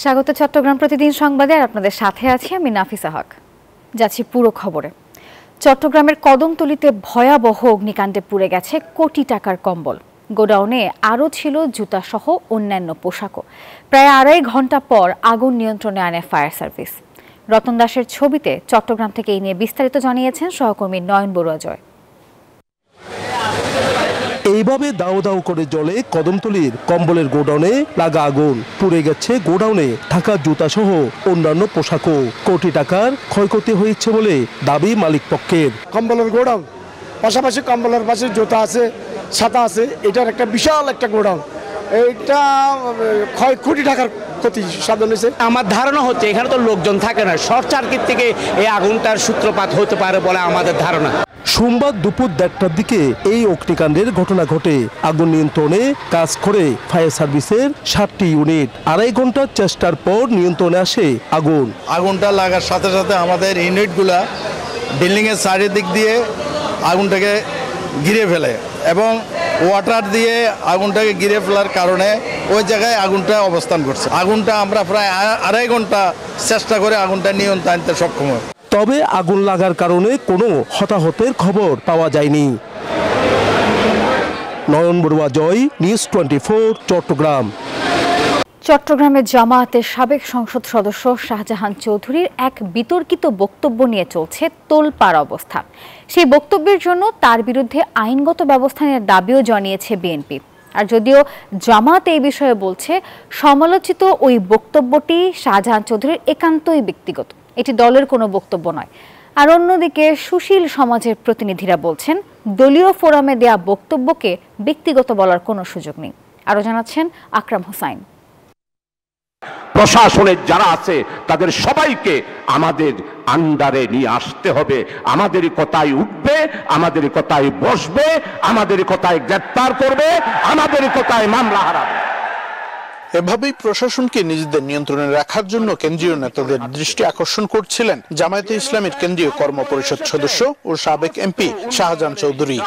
স্বাগত চট্টগ্রাম প্রতিদিন সংবাদে। আর আপনাদের সাথে আছি আমি নাফিসা হক। যাচ্ছি পুরো খবরে। চট্টগ্রামের কদমতলীতে ভয়াবহ অগ্নিকাণ্ডে পুড়ে গেছে কোটি টাকার কম্বল। গোডাউনে আরও ছিল জুতাসহ অন্যান্য পোশাকও। প্রায় 2.5 ঘন্টা পর আগুন নিয়ন্ত্রণে আনে ফায়ার সার্ভিস। রতন দাসের ছবিতে চট্টগ্রাম থেকে এই নিয়ে বিস্তারিত জানিয়েছেন সহকর্মী নয়ন বড়ুয়া জয়। এইভাবে দাও দাও করে জ্বলে কদমতলীর কম্বলের গোডাউনে লাগা আগুন। পুড়ে গেছে গোডাউনে থাকা জুতা সহ অন্যান্য পোশাকও। কোটি টাকার ক্ষয়ক্ষতি হয়েছে বলে দাবি মালিক পক্ষের। কম্বলের গোডাউন, পাশাপাশি কম্বলের পাশে জুতা আছে, ছাতা আছে। এটার একটা বিশাল একটা গোডাউন। এইটা কোটি টাকার ক্ষতি সাধন হয়েছে। আমার ধারণা হচ্ছে এখানে তো লোকজন থাকে না, শর্ট সার্কিট থেকে এই আগুনটার সূত্রপাত হতে পারে বলে আমাদের ধারণা। সোমবার দুপুর 1:30টার দিকে এই অগ্নিকাণ্ডের ঘটনা ঘটে। আগুন নিয়ন্ত্রণে কাজ করে ফায়ার সার্ভিসের 7টি ইউনিট। 2.5 ঘন্টার চেষ্টার পর নিয়ন্ত্রণে আসে আগুন। আগুনটা লাগার সাথে সাথে আমাদের ইউনিটগুলা বিল্ডিংয়ের চারিদিক দিয়ে আগুনটাকে ঘিরে ফেলে এবং ওয়াটার দিয়ে আগুনটাকে ঘিরে ফেলার কারণে ওই জায়গায় আগুনটা অবস্থান করছে। আগুনটা আমরা প্রায় 2.5 ঘন্টা চেষ্টা করে আগুনটা নিয়ন্ত্রণে আনতে সক্ষম হয়। তবে আগুন লাগার কারণে কোনো হতাহতের খবর পাওয়া যায়নি। নয়ন বড়ুয়া জয়, নিউজ 24, চট্টগ্রাম। চট্টগ্রামের জামায়াতের সাবেক সংসদ সদস্য শাহজাহান চৌধুরীর এক বিতর্কিত বক্তব্য নিয়ে চলছে তোলপাড় অবস্থা। সেই বক্তব্যের জন্য তার বিরুদ্ধে আইনগত ব্যবস্থা নেওয়ার দাবিও জানিয়েছে বিএনপি। আর যদিও জামায়াত এই বিষয়ে বলছে, সমালোচিত ওই বক্তব্যটি শাহজাহান চৌধুরীর একান্তই ব্যক্তিগত, এটি দলের কোনো বক্তব্য নয়। আর অন্যদিকে সুশীল সমাজের প্রতিনিধিরা বলছেন, দলীয় ফোরামে দেয়া বক্তব্যকে ব্যক্তিগত বলার কোনো সুযোগ নেই। আরও জানাচ্ছেন আকরাম হোসাইন। প্রশাসনের যারা আছে তাদের সবাইকে আমাদের আন্ডারে নিয়ে আসতে হবে। আমাদের কথাই উঠবে, আমাদের কথাই বসবে, আমাদের কথাই গ্রেফতার করবে, আমাদের কথাই মামলা হারাবে। এভাবেই প্রশাসনকে নিজেদের নিয়ন্ত্রণে রাখার জন্য কেন্দ্রীয় নেতাদের দৃষ্টি আকর্ষণ করছিলেন জামায়াতে ইসলামীর কেন্দ্রীয় কর্মপরিষদ সদস্য ও সাবেক এমপি শাহজাহান চৌধুরী,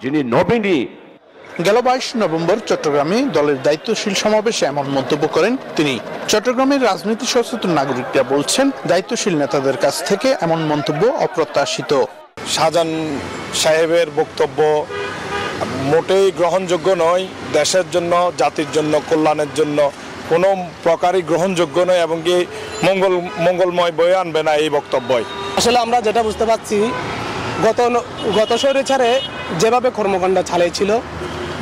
যিনি নবীনী। গেল 22 নভেম্বর চট্টগ্রামে দলের দায়িত্বশীল সমাবেশে এমন মন্তব্য করেন তিনি। চট্টগ্রামের রাজনীতি সচেতন নাগরিকরা বলছেন, দায়িত্বশীল নেতাদের কাছ থেকে এমন মন্তব্য অপ্রত্যাশিত। শাহজাহান সাহেবের বক্তব্য মোটেই গ্রহণযোগ্য নয়। দেশের জন্য, জাতির জন্য, কল্যাণের জন্য কোনো প্রকারই গ্রহণযোগ্য নয় এবং কি মঙ্গলময় বয়ে আনবে না এই বক্তব্যই। আসলে আমরা যেটা বুঝতে পারছি, গত স্বৈরাচারে যেভাবে কর্মকাণ্ড চালিয়েছিল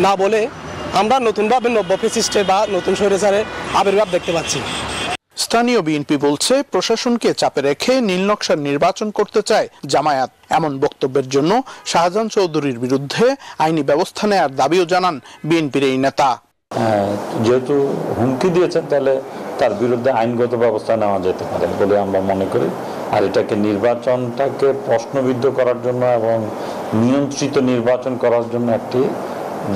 না বলে আমরা নতুনভাবে নব্য ফ্যাসিস্টের বা নতুন স্বৈরাচারের আবির্ভাব দেখতে পাচ্ছি। স্থানীয় বিএনপি বলছে, প্রশাসনকে চাপে রেখে নীলনকশার নির্বাচন করতে চায় জামায়াত। এমন বক্তব্যের জন্য শাহজাহান চৌধুরীর বিরুদ্ধে আইনি ব্যবস্থা নেওয়ার দাবিও জানান বিএনপির এই নেতা। যেহেতু হুমকি দিয়েছেন, তাহলে তার বিরুদ্ধে আইনগত ব্যবস্থা নেওয়া যেতে পারে বলে আমরা মনে করি। আর এটাকে নির্বাচনটাকে প্রশ্নবিদ্ধ করার জন্য এবং নিয়ন্ত্রিত নির্বাচন করার জন্য একটি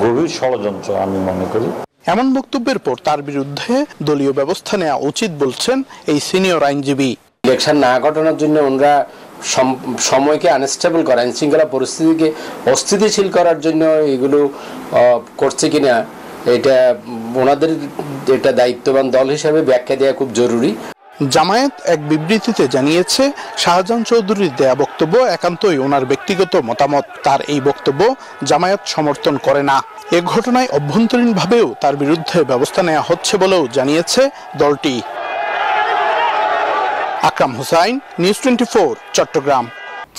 গভীর ষড়যন্ত্র আমি মনে করি। এমন বক্তব্যের পর তার বিরুদ্ধে দলীয় ব্যবস্থা নেওয়া উচিত বলছেন এই সিনিয়র আইনজীবী। ইলেকশন না ঘটানোর জন্য ওনারা সময়কে আনস্টেবল করা, আইন শৃঙ্খলা পরিস্থিতিকে অস্থিতিশীল করার জন্য এগুলো করছে কিনা, এটা ওনাদের এটা দায়িত্ববান দল হিসেবে ব্যাখ্যা দেওয়া খুব জরুরি। জামায়াত এক বিবৃতিতে জানিয়েছে, শাহজাহান চৌধুরীর দেয়া বক্তব্য একান্তই ওনার ব্যক্তিগত মতামত। তার এই বক্তব্য জামায়াত সমর্থন করে না। এ ঘটনায় অভ্যন্তরীণভাবেও তার বিরুদ্ধে ব্যবস্থা নেওয়া হচ্ছে বলেও জানিয়েছে দলটি। আকরাম হোসাইন, নিউজ 24, চট্টগ্রাম।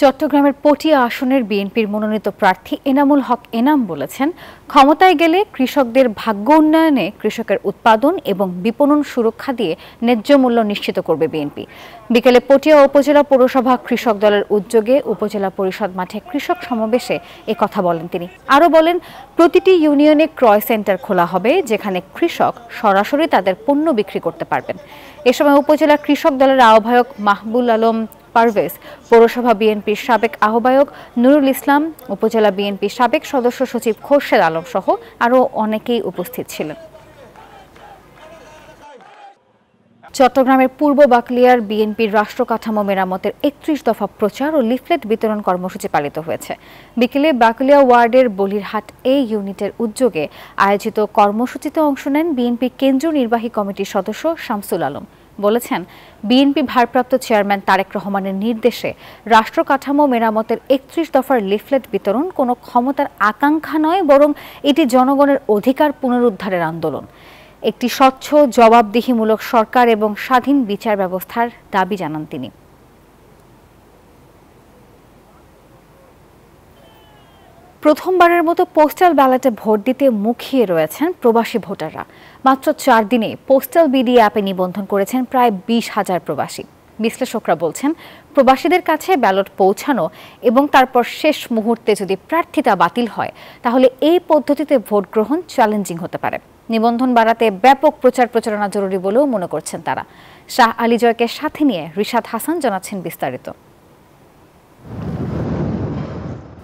চট্টগ্রামের পটিয়া আসনের বিএনপির মনোনীত প্রার্থী এনামুল হক এনাম বলেছেন, ক্ষমতায় গেলে কৃষকদের ভাগ্য উন্নয়নে কৃষকের উৎপাদন এবং বিপণন সুরক্ষা দিয়ে ন্যায্য মূল্য নিশ্চিত করবে বিএনপি। বিকেলে পটিয়া উপজেলা পৌরসভা কৃষক দলের উদ্যোগে উপজেলা পরিষদ মাঠে কৃষক সমাবেশে এ কথা বলেন তিনি। আরও বলেন, প্রতিটি ইউনিয়নে ক্রয় সেন্টার খোলা হবে, যেখানে কৃষক সরাসরি তাদের পণ্য বিক্রি করতে পারবেন। এ সময় উপজেলা কৃষক দলের আহ্বায়ক মাহবুল আলম পারভেজ, পৌরসভা বিএনপির সাবেক আহ্বায়ক নুরুল ইসলাম, উপজেলা বিএনপির সাবেক সদস্য সচিব খোরশেদ আলম সহ আরও অনেকেই উপস্থিত ছিলেন। চট্টগ্রামের পূর্ব বাকলিয়ার বিএনপির রাষ্ট্র কাঠামো মেরামতের ৩১ দফা প্রচার ও লিফলেট বিতরণ কর্মসূচি পালিত হয়েছে। বিকেলে বাকলিয়া ওয়ার্ডের বলিরহাট এ ইউনিটের উদ্যোগে আয়োজিত কর্মসূচিতে অংশ নেন বিএনপির কেন্দ্রীয় নির্বাহী কমিটির সদস্য শামসুল আলম। বলেছেন, বিএনপি ভারপ্রাপ্ত চেয়ারম্যান তারেক রহমানের নির্দেশে রাষ্ট্র কাঠামো মেরামতের ৩১ দফার লিফলেট বিতরণ কোনো ক্ষমতার আকাঙ্ক্ষা নয়, বরং এটি জনগণের অধিকার পুনরুদ্ধারের আন্দোলন। একটি স্বচ্ছ, জবাবদিহিমূলক সরকার এবং স্বাধীন বিচার ব্যবস্থার দাবি জানান তিনি। প্রথমবারের মতো পোস্টাল ব্যালটে ভোট দিতে মুখিয়ে রয়েছেন প্রবাসী ভোটাররা। মাত্র 4 দিনে পোস্টাল বিডি অ্যাপে নিবন্ধন করেছেন প্রায় 20,000 প্রবাসী। বিশ্লেষকরা বলছেন, প্রবাসীদের কাছে ব্যালট পৌঁছানো এবং তারপর শেষ মুহূর্তে যদি প্রার্থিতা বাতিল হয়, তাহলে এই পদ্ধতিতে ভোট গ্রহণ চ্যালেঞ্জিং হতে পারে। নিবন্ধন বাড়াতে ব্যাপক প্রচারণা জরুরি বলেও মনে করছেন তারা। শাহ আলী জয়কে সাথে নিয়ে রিশাদ হাসান জানাচ্ছেন বিস্তারিত।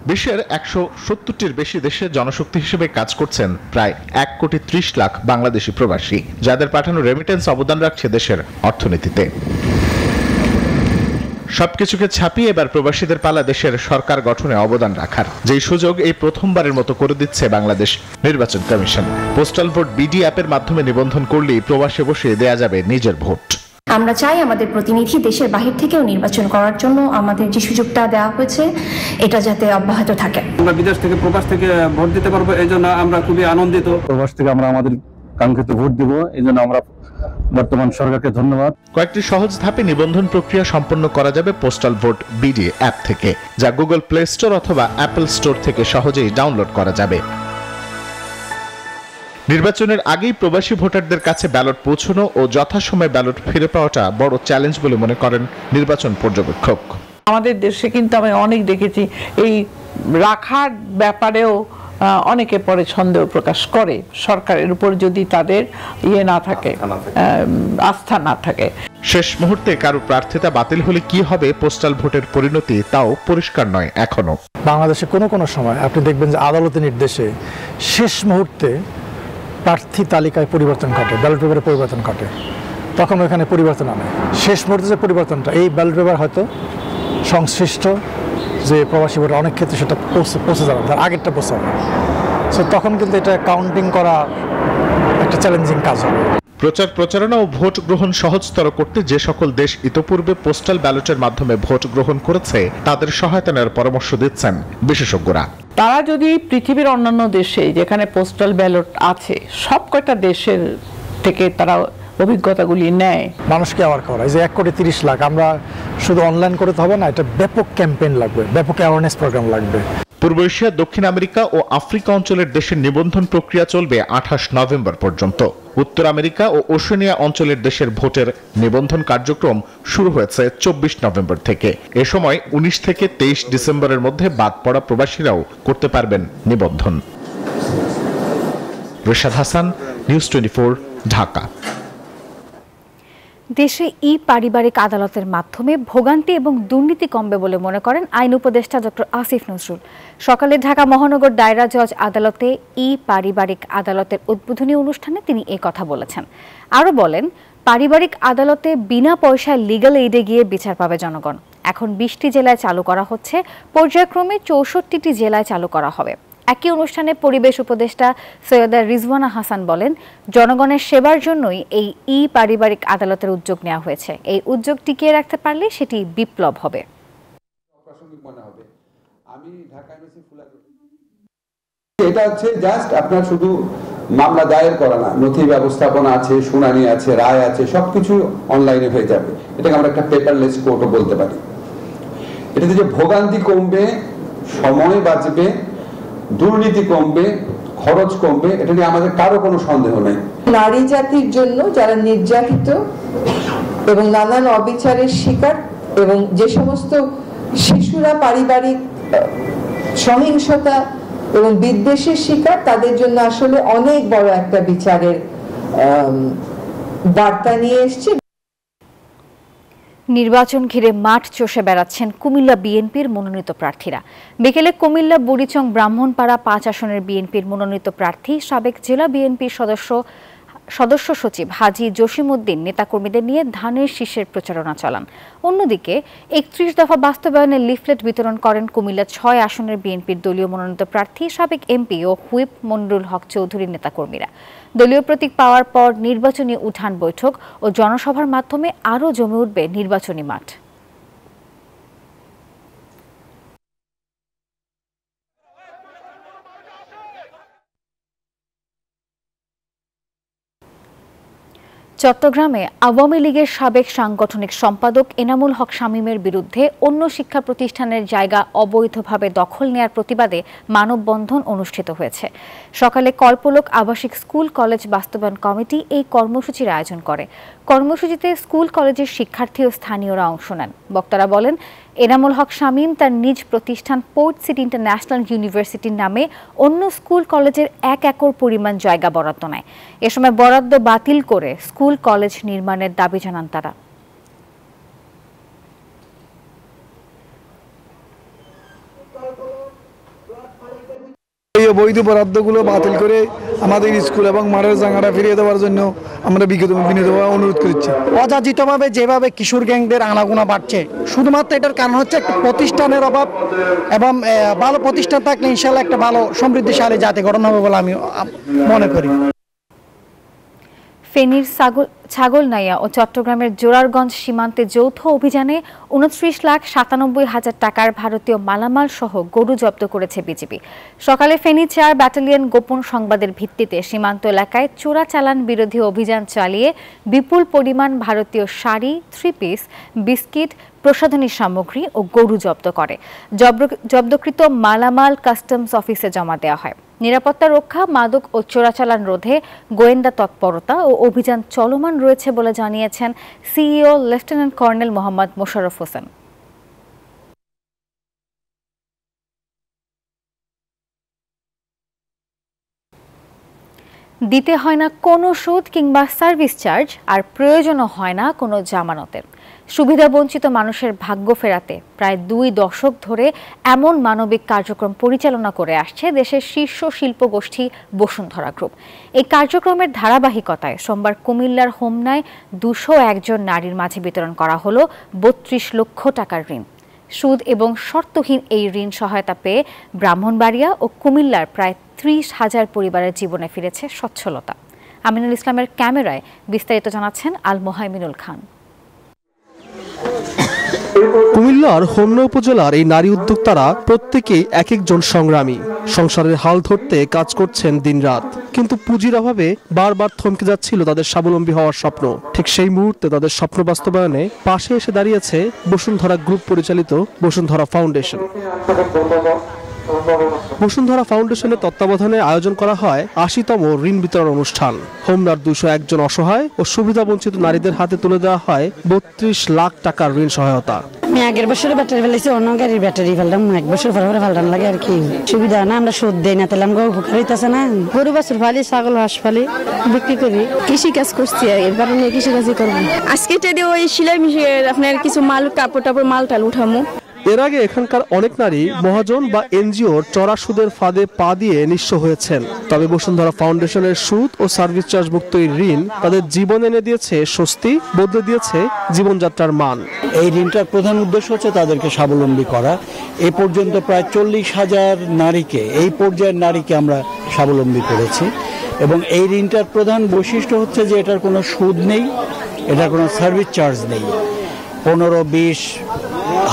বিশ্বের 170টির বেশি দেশে জনশক্তি হিসেবে কাজ করছেন প্রায় 1,30 লাখ বাংলাদেশি প্রবাসী, যাদের পাঠানো রেমিটেন্স অবদান রাখছে দেশের অর্থনীতিতে। সবকিছুকে ছাপিয়ে এবার প্রবাসীদের পালা দেশের সরকার গঠনে অবদান রাখার, যেই সুযোগ এই প্রথমবারের মতো করে দিচ্ছে বাংলাদেশ নির্বাচন কমিশন। পোস্টাল ভোট বিডি অ্যাপের মাধ্যমে নিবন্ধন করলেই প্রবাসে বসে দেয়া যাবে নিজের ভোট। আমরা চাই আমাদের প্রতিনিধি দেশের বাহির থেকেও নির্বাচন করার জন্য আমাদের যে সুযোগটা দেওয়া হয়েছে এটা যাতে অব্যাহত থাকে। আমরা বিদেশ থেকে প্রবাস থেকে ভোট দিতে পারবো, এই জন্য আমরা খুবই আনন্দিত। প্রবাস থেকে আমরা আমাদের কাঙ্ক্ষিত ভোট দিব, এই জন্য আমরা বর্তমান সরকারকে ধন্যবাদ। কয়েকটি সহজ ধাপে নিবন্ধন প্রক্রিয়া সম্পন্ন করা যাবে পোস্টাল ভোট বিডি অ্যাপ থেকে, যা গুগল প্লে স্টোর অথবা অ্যাপল স্টোর থেকে সহজেই ডাউনলোড করা যাবে। নির্বাচনের আগেই প্রবাসী ভোটারদের কাছে ব্যালট পৌঁছানো ও যথাসময়ে ব্যালট ফিরে পাওয়াটা বড় চ্যালেঞ্জ বলে মনে করেন নির্বাচন পর্যবেক্ষক। আমাদের দেশে কিন্তু আমি অনেক দেখেছি এই রাখার ব্যাপারেও অনেকে পরে সন্দেহ প্রকাশ করে সরকারের উপর যদি তাদের না থাকে, আস্থা না থাকে। শেষ মুহূর্তে কারো প্রার্থিতা বাতিল হলে কি হবে পোস্টাল ভোটের পরিণতি, তাও পরিষ্কার নয় এখনো। বাংলাদেশে কোনো সময় আপনি দেখবেন যে আদালতের নির্দেশে শেষ মুহূর্তে প্রার্থী তালিকায় পরিবর্তন ঘটে, ব্যালট পেপারে পরিবর্তন ঘটে, তখন ওখানে পরিবর্তন আনে। শেষ মুহূর্তে যে পরিবর্তনটা, এই ব্যালট পেপার হয়তো সংশ্লিষ্ট যে প্রবাসী ভোটার অনেক ক্ষেত্রে সেটা পৌঁছে যাবে, তার আগেরটা পৌঁছাবে। সো তখন কিন্তু এটা কাউন্টিং করা একটা চ্যালেঞ্জিং কাজ হবে। প্রচারণা ও ভোট গ্রহণ সহজতর করতে যে সকল দেশ ইতোপূর্বে পোস্টাল ব্যালটের মাধ্যমে ভোট গ্রহণ করেছে, তাদের সহায়তা নেওয়ার পরামর্শ দিচ্ছেন বিশেষজ্ঞরা। তারা যদি পৃথিবীর অন্যান্য দেশে যেখানে পোস্টাল ব্যালট আছে সব কয়টা দেশের থেকে তারা অভিজ্ঞতাগুলি নেয়, মানুষকে অ্যাওয়ার করা। এই যে 1,30 লাখ, আমরা শুধু অনলাইন করতে হবে না, এটা ব্যাপক ক্যাম্পেইন লাগবে, ব্যাপক অ্যাওয়ারনেস প্রোগ্রাম লাগবে। পূর্ব এশিয়া, দক্ষিণ আমেরিকা ও আফ্রিকা অঞ্চলের দেশের নিবন্ধন প্রক্রিয়া চলবে 28 নভেম্বর পর্যন্ত। উত্তর আমেরিকা ও ওশেনিয়া অঞ্চলের দেশের ভোটের নিবন্ধন কার্যক্রম শুরু হয়েছে 24 নভেম্বর থেকে। এ সময় 19 থেকে 23 ডিসেম্বরের মধ্যে বাদ পড়া প্রবাসীরাও করতে পারবেন নিবন্ধন। রিশাদ হাসান, নিউজ 24, ঢাকা। দেশে পারিবারিক আদালতের মাধ্যমে ভোগান্তি এবং দুর্নীতি কমবে বলে মনে করেন আইন উপদেষ্টা ডক্টর আসিফ নজরুল। সকালে ঢাকা মহানগর দায়রা জজ আদালতে পারিবারিক আদালতের উদ্বোধনী অনুষ্ঠানে তিনি এই কথা বলেছেন। আরও বলেন, পারিবারিক আদালতে বিনা পয়সায় লিগ্যাল এইডে গিয়ে বিচার পাবে জনগণ। এখন 20টি জেলায় চালু করা হচ্ছে, পর্যায়ক্রমে 64টি জেলায় চালু করা হবে। একই অনুষ্ঠানে পরিবেশ উপদেষ্টা সৈয়দা রিজওয়ানা হাসান বলেন, জনগণের সেবার জন্যই এই পারিবারিক আদালতের উদ্যোগ নেওয়া হয়েছে। এই উদ্যোগ টিকিয়ে রাখতে পারলে সেটি বিপ্লব হবে। এটা হচ্ছে জাস্ট আপনার শুধু মামলা দায়ের করা না, নথি ব্যবস্থাপনা আছে, শুনানি আছে, রায় আছে, সবকিছু অনলাইনে হয়ে যাবে। এটাকে আমরা একটা পেপারলেস কোর্টও বলতে পারি। এটাতে যে ভোগান্তি কমবে, সময় বাঁচবে, দুর্নীতি কমবে, খরচ কমবে, এটা নিয়ে আমাদের কারো কোনো সন্দেহ নেই। নারী জাতির জন্য যারা নির্যাতিত এবং নানান অবিচারের শিকার এবং যে সমস্ত শিশুরা পারিবারিক সহিংসতা এবং বিদ্বেষের শিকার, তাদের জন্য আসলে অনেক বড় একটা বিচারের বার্তা নিয়ে এসেছে। নির্বাচন ঘিরে মাঠ চষে বেড়াচ্ছেন কুমিল্লা বিএনপির মনোনীত প্রার্থীরা। বিকেলে কুমিল্লা বুড়িচং ব্রাহ্মণপাড়া 5 আসনের বিএনপির মনোনীত প্রার্থী সাবেক জেলা বিএনপির সদস্য সদস্য সচিব হাজী জসিমউদ্দিন নেতাকর্মীদের নিয়ে ধানের শীষের প্রচারণা চালান। অন্যদিকে ৩১ দফা বাস্তবায়নের লিফলেট বিতরণ করেন কুমিল্লা ৬ আসনের বিএনপির দলীয় মনোনীত প্রার্থী সাবেক এমপি ও হুইপ মনিরুল হক চৌধুরীর নেতাকর্মীরা। দলীয় প্রতীক পাওয়ার পর নির্বাচনী উঠান বৈঠক ও জনসভার মাধ্যমে আরও জমে উঠবে নির্বাচনী মাঠ। চট্টগ্রামে আওয়ামী লীগের সাবেক সাংগঠনিক সম্পাদক এনামুল হক শামীমের বিরুদ্ধে অন্য শিক্ষা প্রতিষ্ঠানের জায়গা অবৈধভাবে দখল নেয়ার প্রতিবাদে মানববন্ধন অনুষ্ঠিত হয়েছে। সকালে কল্পলোক আবাসিক স্কুল কলেজ বাস্তবায়ন কমিটি এই কর্মসূচির আয়োজন করে। কর্মসূচিতে স্কুল কলেজের শিক্ষার্থী ও স্থানীয়রা অংশ নেন। বক্তারা বলেন, এনামুল হক শামীম তার নিজ প্রতিষ্ঠান পোর্ট সিটি ইন্টারন্যাশনাল ইউনিভার্সিটির নামে অন্য স্কুল কলেজের 1 একর পরিমাণ জায়গা বরাদ্দ নেয়। এ সময় বরাদ্দ বাতিল করে স্কুল কলেজ নির্মাণের দাবি জানান তারা। এই অবৈধ বরাদ্দগুলো বাতিল করে আমাদের স্কুল এবং মাঠের জায়গাটা ফিরিয়ে দেওয়ার জন্য আমরা বিনীতভাবে অনুরোধ করছি। অযাচিতভাবে যেভাবে কিশোর গ্যাংদের আনাগোনা বাড়ছে, শুধুমাত্র এটার কারণ হচ্ছে একটা প্রতিষ্ঠানের অভাব, এবং ভালো প্রতিষ্ঠান থাকলে ইনশাল্লাহ একটা ভালো সমৃদ্ধিশালী জাতি গঠন হবে বলে আমি মনে করি। ফেনীর ছাগলনাইয়া ও চট্টগ্রামের জোরারগঞ্জ সীমান্তে যৌথ অভিযানে 29,97,000 টাকার ভারতীয় মালামাল সহ গরু জব্দ করেছে বিজিবি। সকালে ফেনী 4 ব্যাটালিয়ন গোপন সংবাদের ভিত্তিতে সীমান্ত এলাকায় চোরাচালান বিরোধী অভিযান চালিয়ে বিপুল পরিমাণ ভারতীয় শাড়ি, 3 পিস, বিস্কিট, প্রসাধনী সামগ্রী ও গরু জব্দ করে। জব্দকৃত মালামাল কাস্টমস অফিসে জমা দেওয়া হয়। নিরাপত্তা রক্ষা, মাদক ও চোরাচালান রোধে গোয়েন্দা তৎপরতা ও অভিযান চলমান রয়েছে বলে জানিয়েছেন CEO lieutenant colonel Mohammad Mosharraf Hossain. দিতে হয় না কোনো সুদ কিংবা সার্ভিস চার্জ, আর প্রয়োজনও হয় না কোনো জামানতের। সুবিধাবঞ্চিত মানুষের ভাগ্য ফেরাতে প্রায় 2 দশক ধরে এমন মানবিক কার্যক্রম পরিচালনা করে আসছে দেশের শীর্ষ শিল্পগোষ্ঠী বসুন্ধরা গ্রুপ। এই কার্যক্রমের ধারাবাহিকতায় সোমবার কুমিল্লার হোমনায় 201 জন নারীর মাঝে বিতরণ করা হলো 32 লক্ষ টাকার ঋণ। সুদ এবং শর্তহীন এই ঋণ সহায়তা পেয়ে ব্রাহ্মণবাড়িয়া ও কুমিল্লার প্রায় 30,000 পরিবারের জীবনে ফিরেছে সচ্ছলতা। আমিনুল ইসলামের ক্যামেরায় বিস্তারিত জানাচ্ছেন আল মোহাইমিনুল খান। কুমিল্লার হোমনা উপজেলার এই নারী উদ্যোক্তারা প্রত্যেকেই এক একজন সংগ্রামী। সংসারের হাল ধরতে কাজ করছেন দিনরাত, কিন্তু পুঁজির অভাবে বারবার থমকে যাচ্ছিল তাদের স্বাবলম্বী হওয়ার স্বপ্ন। ঠিক সেই মুহূর্তে তাদের স্বপ্ন বাস্তবায়নে পাশে এসে দাঁড়িয়েছে বসুন্ধরা গ্রুপ পরিচালিত বসুন্ধরা ফাউন্ডেশন। বসুন্ধরা ফাউন্ডেশনের তত্ত্বাবধানে আয়োজন করা হয় 80তম ঋণ বিতরণ অনুষ্ঠান। হোমনার 201 জন অসহায় ও সুবিধাবঞ্চিত নারীদের হাতে তুলে দেওয়া হয় 32 লাখ টাকার ঋণ সহায়তা। আমি আগের বছর ব্যাটারি ফেলেছি, অন্য গাড়ির ব্যাটারি ফেললাম, 1 বছর পরে ফাল্টান লাগে আর কি। সুবিধা না, আমরা সুদ দেই না, তাহলে আমাকে উপকার হইতেছে না। গরু বাছুর ফালি, ছাগল হাঁস ফালি, বিক্রি করি। কৃষি কাজ করছি, এর কারণে কৃষি কাজই করবো। আজকে ওই সেলাই মিশিয়ে আপনার কিছু মাল, কাপড় টাপড় মাল টাল উঠামো। এর আগে এখানকার অনেক নারী মহাজন বা এনজিওর চড়া সুদের ফাঁদে পা দিয়ে নিঃস্ব হয়েছেন। তবে বসুন্ধরা ফাউন্ডেশনের সুদ ও সার্ভিস চার্জ মুক্ত এই ঋণ তাদের জীবন এনে দিয়েছে স্বস্তি, বদলে দিয়েছে জীবনযাত্রার মান। এই ঋণটার প্রধান উদ্দেশ্য হচ্ছে তাদেরকে স্বাবলম্বী করা। এ পর্যন্ত প্রায় 40,000 নারীকে, এই পর্যায়ের নারীকে আমরা স্বাবলম্বী করেছি। এবং এই ঋণটার প্রধান বৈশিষ্ট্য হচ্ছে যে এটার কোনো সুদ নেই, এটার কোনো সার্ভিস চার্জ নেই। 15-20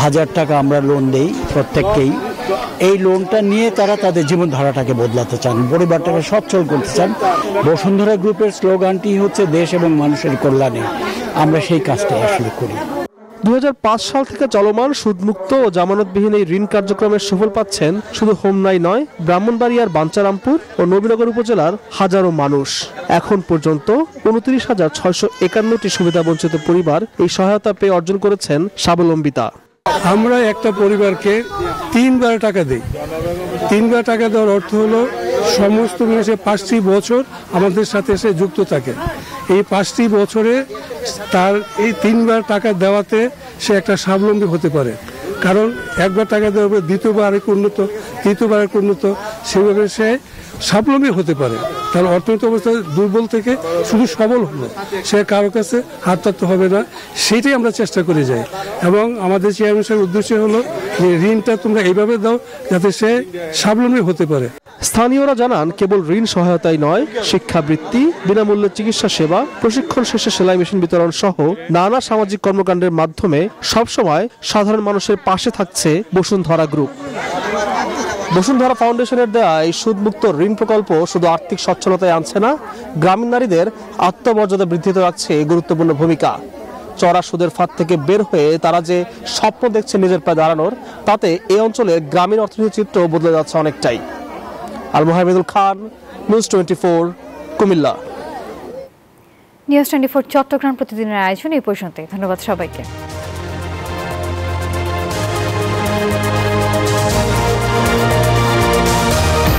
হাজার টাকা আমরা লোন দেই প্রত্যেককেই। এই লোনটা নিয়ে তারা তাদের জীবনধারাটাকে বদলাতে চান, পরিবারটাকে সচ্ছল করতে চান। বসুন্ধরা গ্রুপের স্লোগানটি হচ্ছে দেশ এবং মানুষের কল্যাণে। আমরা সেই কাজটাই আসলে করি। 2005 সাল থেকে চলমান সুদমুক্ত ও জামানতবিহীন এই ঋণ কার্যক্রমের সুফল পাচ্ছেন শুধু হোমনাই নয়, ব্রাহ্মণবাড়িয়ার বাঞ্চারামপুর ও নবীনগর উপজেলার হাজারো মানুষ। এখন পর্যন্ত 29,651টি সুবিধাবঞ্চিত পরিবার এই সহায়তা পেয়ে অর্জন করেছেন স্বাবলম্বিতা। আমরা একটা পরিবারকে 3 বার টাকা দিই। 3 বার টাকা দেওয়ার অর্থ হলো সমস্ত মিলে 5টি বছর আমাদের সাথে এসে যুক্ত থাকে। এই 5টি বছরে তার এই 3 বার টাকা দেওয়াতে সে একটা স্বাবলম্বী হতে পারে। কারণ একবার টাকা দেওয়ার পর দ্বিতীয়বার আরেক উন্নত, তৃতীয়বার আরেক উন্নত, সেভাবে সে স্বাবলম্বী হতে পারে, তার অর্থনৈতিক অবস্থা দুর্বল থেকে শুধু সবল হলো, সে কারো কাছে হাত পাততে হবে না, সেটাই আমরা চেষ্টা করে যাই। এবং আমাদের চেয়ারম্যান সাহেবের উদ্দেশ্য হলো যে ঋণটা তোমরা এইভাবে দাও যাতে সে স্বাবলম্বী হতে পারে। স্থানীয়রা জানান, কেবল ঋণ সহায়তাই নয়, শিক্ষাবৃত্তি, বিনামূল্যে চিকিৎসা সেবা, প্রশিক্ষণ শেষে সেলাই মেশিন বিতরণ সহ নানা সামাজিক কর্মকাণ্ডের মাধ্যমে সবসময় সাধারণ মানুষের পাশে থাকছে বসুন্ধরা গ্রুপ। বসুন্ধরা ফাউন্ডেশনের দেয়া এই সুদমুক্ত ঋণ প্রকল্প শুধু আর্থিক সচ্ছলতায় আনছে না, গ্রামীণ নারীদের আত্মমর্যাদা বৃদ্ধিতে রাখছে গুরুত্বপূর্ণ ভূমিকা। চড়া সুদের ফাঁদ থেকে বের হয়ে তারা যে স্বপ্ন দেখছে নিজের পায়ে দাঁড়ানোর, তাতে এই অঞ্চলের গ্রামীণ অর্থনীতির চিত্র বদলে যাচ্ছে অনেকটাই। আল মোহাম্মদুল খান, নিউজ 24, কুমিল্লা। নিউজ 24 চট্টগ্রাম প্রতিদিনের আয়োজন এই পর্যন্তই। ধন্যবাদ সবাইকে।